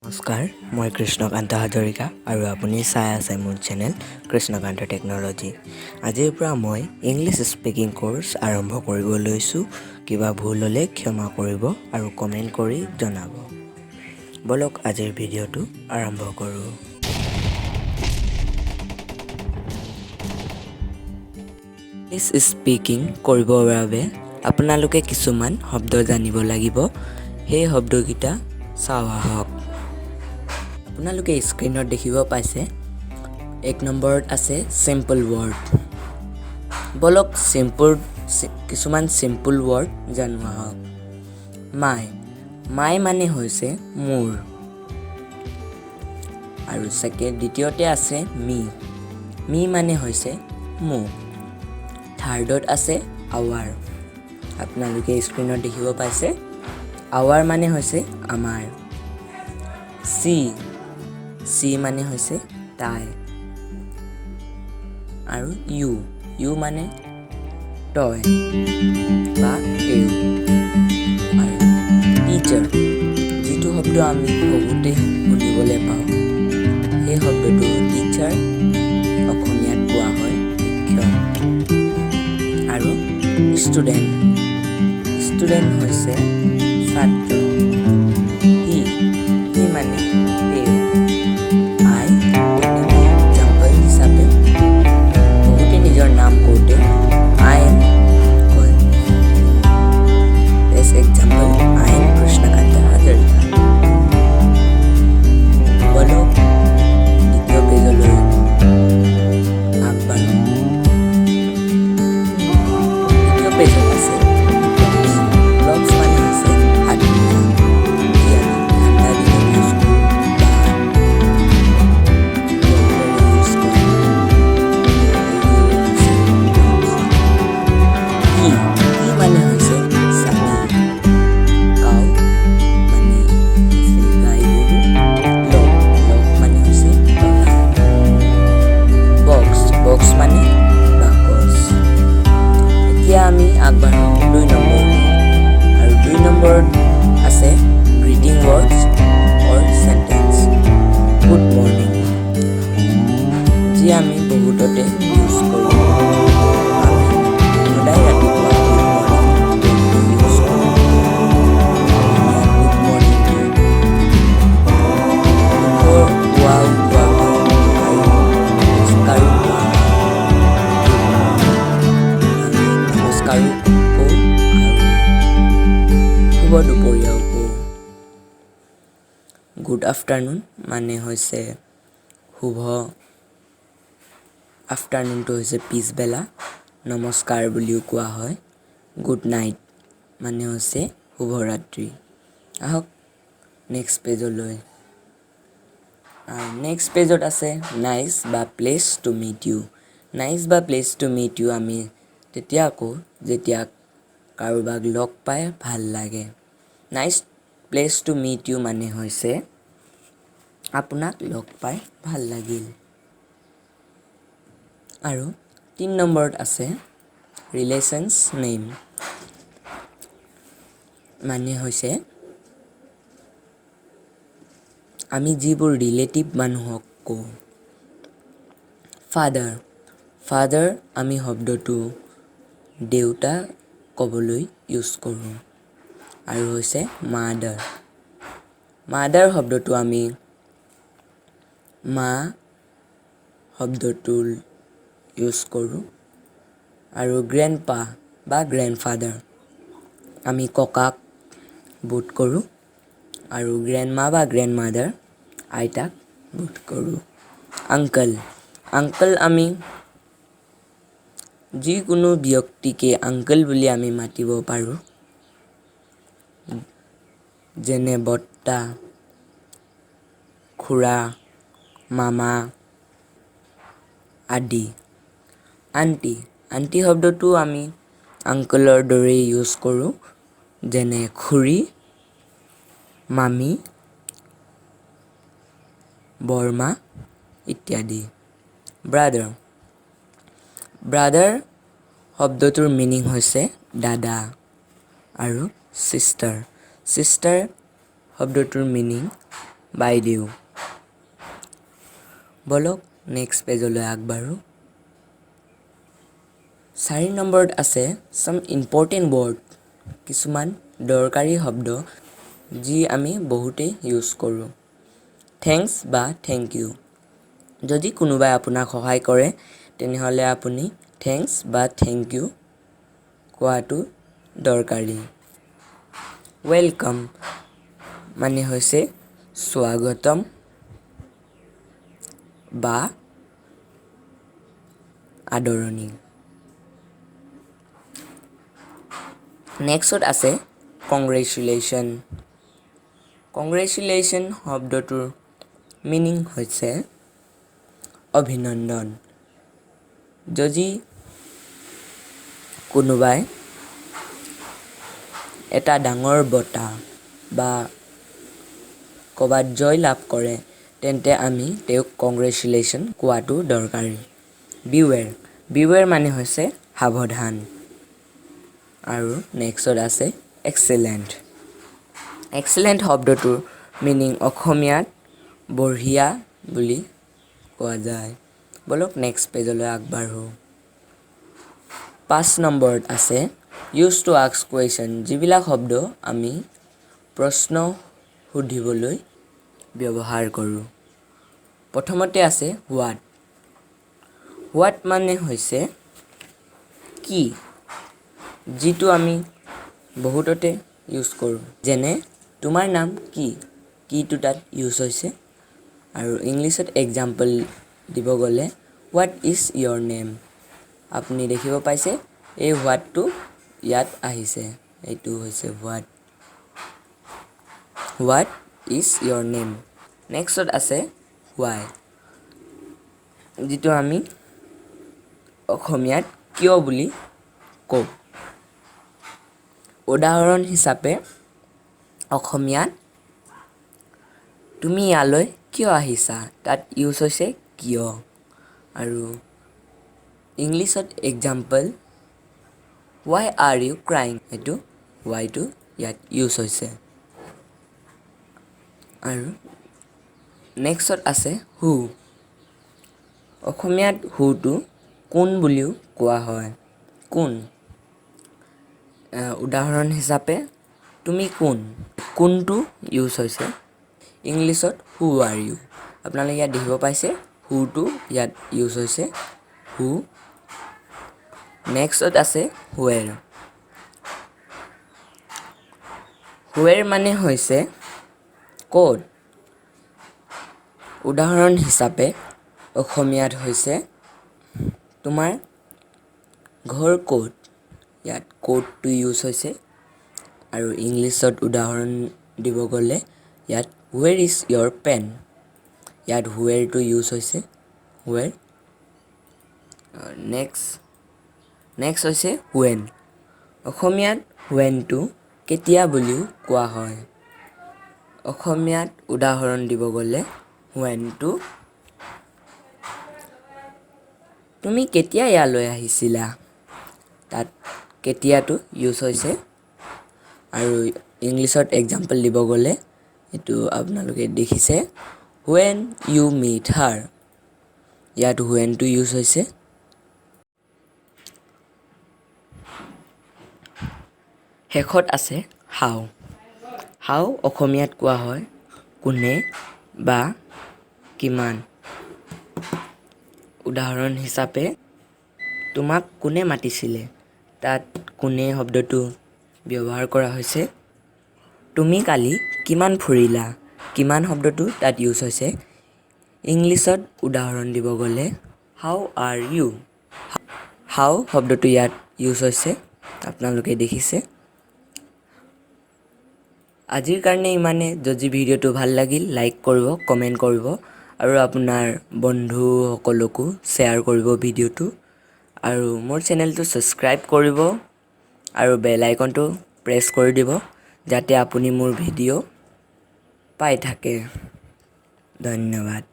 নমস্কাৰ মই কৃষ্ণকান্ত হাজৰিকা আৰু আপুনি চাই আছে মোৰ চেনেল কৃষ্ণকান্ত টেকন'লজি। আজিৰ পৰা মই ইংলিছ স্পিকিং কোৰ্চ আৰম্ভ কৰিব লৈছোঁ। কিবা ভুল হ'লে ক্ষমা কৰিব আৰু কমেণ্ট কৰি জনাব। বলক আজিৰ ভিডিঅ'টো আৰম্ভ কৰোঁ। ইংলিছ স্পিকিং কৰিবৰ বাবে আপোনালোকে কিছুমান শব্দ জানিব লাগিব। সেই শব্দকেইটা চাওঁ আহক। আপোনালোকে স্ক্ৰীনত দেখিব পাইছে 1 নম্বৰত আছে চিম্পল ৱৰ্ড। বলক কিছুমান চিম্পল ৱৰ্ড জানো আহক। মাই মানে হৈছে মোৰ, আৰু দ্বিতীয়তে আছে মি মানে হৈছে মোক। থাৰ্ডত আছে আৱাৰ। আপোনালোকে স্ক্ৰীনত দেখিব পাইছে আৱাৰ মানে হৈছে আমাৰ। চি মানে হৈছে তাই, আৰু ইউ মানে তই বা তেওঁ। আৰু টিচাৰ, যিটো শব্দ আমি বহুতে শুনিবলৈ পাওঁ, সেই শব্দটো টিচাৰ অসমীয়াত কোৱা হয় শিক্ষক। আৰু ষ্টুডেণ্ট হৈছে ছাত্ৰ। হি মানে তেওঁ। আই মানে মই। এক্সাম্পল হিচাপে বহুতে নিজৰ নাম কওঁতে আই এম কয়। As example I am Krishnakanta Hazarika. বলক দ্বিতীয় পেজলৈ আগবাঢ়ো। দ্বিতীয় পেজত আছে ব্লগছ মানে হৈছে হাত মোজা, যি আমি ঠাণ্ডা দিনত ইউজ কৰোঁ বা ইউজ কৰোঁ। কি মানে হৈছে ছাগলী, কাউ মানে হৈছে গাই গৰু, লগ মানে হৈছে তলা। বক্স মানে বাকচ। এতিয়া আমি আগবাঢ়ো 2 নম্বৰলৈ, আৰু 2 নম্বৰত আছে গ্ৰিটিং ৱৰ্ডছ অৰ চেণ্টেন্স। গুড মৰ্ণিং, যি আমি বহুততে ইউজ কৰোঁ। আমি সদায় ৰাতিপুৱা গুড মৰ্ণিং ইউজ কৰোঁ। গুড মৰ্ণিংটো কোৱা হয় আৰু নমস্কাৰো কোৱা হয়। নমস্কাৰো কওঁ আৰু শুভ দুপৰীয়াও কওঁ। গুড আফটাৰনুন মানে হৈছে শুভ আফটাৰনুনটো হৈছে পিছবেলা, নমস্কাৰ বুলিও কোৱা হয়। গুড নাইট মানে হৈছে শুভৰাত্ৰি। আহক নেক্সট পেজলৈ। নেক্সট পেজত আছে নাইচ বা pleased to meet you. Nice বা প্লেচ টু মিট ইউ আমি তেতিয়া কওঁ যেতিয়া কাৰোবাক লগ পাই ভাল লাগে। Nice pleased to meet you মানে হৈছে আপোনাক লগ পাই ভাল লাগিল। আৰু 3 নম্বৰত আছে ৰিলেশ্যনছ নেম, মানে হৈছে আমি যিবোৰ ৰিলেটিভ মানুহক কওঁ। ফাদাৰ আমি শব্দটো দেউতা ক'বলৈ ইউজ কৰোঁ। আৰু হৈছে মাদাৰ শব্দটো আমি মা শব্দটো ইউজ কৰোঁ। আৰু গ্ৰেণ্ডপা বা গ্ৰেণ্ডফাদাৰ আমি ককাক বোধ কৰোঁ। আৰু গ্ৰেণ্ডমা বা গ্ৰেণ্ডমাদাৰ আইতাক বোধ কৰোঁ। আংকল আমি যিকোনো ব্যক্তিকে আংকল বুলি আমি মাতিব পাৰোঁ, যেনে বৰ্তা, খুৰা, মামা আদি। আণ্টি শব্দটো আমি আংকলৰ দৰেই ইউজ কৰোঁ, যেনে খুৰী, মামী, বৰমা ইত্যাদি। ব্ৰাদাৰ শব্দটোৰ মিনিং হৈছে দাদা। আৰু চিষ্টাৰ শব্দটোৰ মিনিং বাইদেউ। বলক নেক্সট পেজলৈ আগবাঢ়ো। 4 নম্বৰত আছে some important word, কিছুমান দৰকাৰী শব্দ যি আমি বহুতেই ইউজ কৰোঁ। থেংকছ বা থেংক ইউ। যদি কোনোবাই আপোনাক সহায় কৰে তেনেহ'লে আপুনি থেংকছ বা থেংক ইউ কোৱাটো দৰকাৰী। ৱেলকাম মানে হৈছে স্বাগতম বা আদৰণি। নেক্সট আছে কংগ্ৰেচুলেশ্যন। কংগ্ৰেচুলেশ্যন শব্দটোৰ মিনিং হৈছে অভিনন্দন। যদি কোনোবাই এটা ডাঙৰ বঁটা বা ক'ৰবাত জয় লাভ কৰে তেন্তে আমি তেওঁক কংগ্ৰেচুলেশ্যন কোৱাটো দৰকাৰী। বিৱেৰ মানে হৈছে সাৱধান। আৰু নেক্সট আছে এক্সেলেণ্ট। এক্সেলেণ্ট শব্দটোৰ মিনিং অসমীয়াত বঢ়িয়া বুলি কোৱা যায়। বলক নেক্সট পেজলৈ আগবাঢ়ো। 5 নম্বৰত আছে ইউজ টু আস্ক কুৱেশ্যন, যিবিলাক শব্দ আমি প্ৰশ্ন সুধিবলৈ ব্যৱহাৰ কৰোঁ। প্ৰথমতে আছে হোৱাট। হোৱাট মানে হৈছে কি, যিটো আমি বহুততে ইউজ কৰোঁ। যেনে তোমাৰ নাম কি, কিটো তাত ইউজ হৈছে। আৰু ইংলিছত এক্সাম্পল দিব গ'লে হোৱাট ইজ ইয়ৰ নেম। আপুনি দেখিব পাইছে এই হোৱাটটো ইয়াত আহিছে, এইটো হৈছে what. What is your name. Next আছে হোৱাই, যিটো আমি অসমীয়াত কিয় বুলি কওঁ। উদাহৰণ হিচাপে অসমীয়াত তুমি ইয়ালৈ কিয় আহিছা, তাত ইউজ হৈছে কিয়। আৰু ইংলিছত example why are you crying, এইটো ৱাইটো ইয়াত ইউজ হৈছে। আৰু নেক্সট আছে হু। অসমীয়াত হুটো কোন বুলিও কোৱা হয়। কোন, উদাহৰণ হিচাপে তুমি কোন, কোনটো ইউজ হৈছে। ইংলিছত হু আৰ ইউ। আপোনালোকে ইয়াত দেখিব পাইছে হুটো ইয়াত ইউজ হৈছে হু। নেক্সট আছে হুৱেৰ। হুৱেৰ মানে হৈছে ক'ত। উদাহৰণ হিচাপে অসমীয়াত হৈছে তোমাৰ ঘৰ ক'ত, ইয়াত ক'তটো ইউজ হৈছে। আৰু ইংলিছত উদাহৰণ দিব গ'লে ইয়াত হুৱেৰ ইজ ইয়ৰ পেন, ইয়াত হুৱেৰটো ইউজ হৈছে হুৱেৰ। নেক্সট হৈছে হুৱেন। অসমীয়াত হুৱেনটো কেতিয়া বুলিও কোৱা হয়। অসমীয়াত উদাহৰণ দিব গ'লে হুৱেনটো তুমি কেতিয়া ইয়ালৈ আহিছিলা, তাত কেতিয়াটো ইউজ হৈছে। আৰু ইংলিছত এক্সাম্পল দিব গ'লে এইটো আপোনালোকে দেখিছে হুৱেন ইউ মিট হাৰ, ইয়াত হুৱেনটো ইউজ হৈছে। শেষত আছে হাউ। হাউ অসমীয়াত কোৱা হয় কোনে বা কিমান। উদাহৰণ হিচাপে তোমাক কোনে মাতিছিলে, তাত কোনে শব্দটো ব্যৱহাৰ কৰা হৈছে। তুমি কালি কিমান ফুৰিলা, কিমান শব্দটো তাত ইউজ হৈছে। ইংলিছত উদাহৰণ দিব গ'লে হাউ আৰ ইউ। হাউ শব্দটো ইয়াত ইউজ হৈছে, আপোনালোকে দেখিছে। আজিৰ কাৰণে ইমানে। যদি ভিডিঅ'টো ভাল লাগিল লাইক কৰিব, কমেণ্ট কৰিব আৰু আপোনাৰ বন্ধুসকলকো শ্বেয়াৰ কৰিব ভিডিঅ'টো। আৰু মোৰ চেনেলটো ছাবস্ক্ৰাইব কৰিব আৰু বেল আইকনটো প্ৰেছ কৰি দিব যাতে আপুনি মোৰ ভিডিঅ' পাই থাকে। ধন্যবাদ।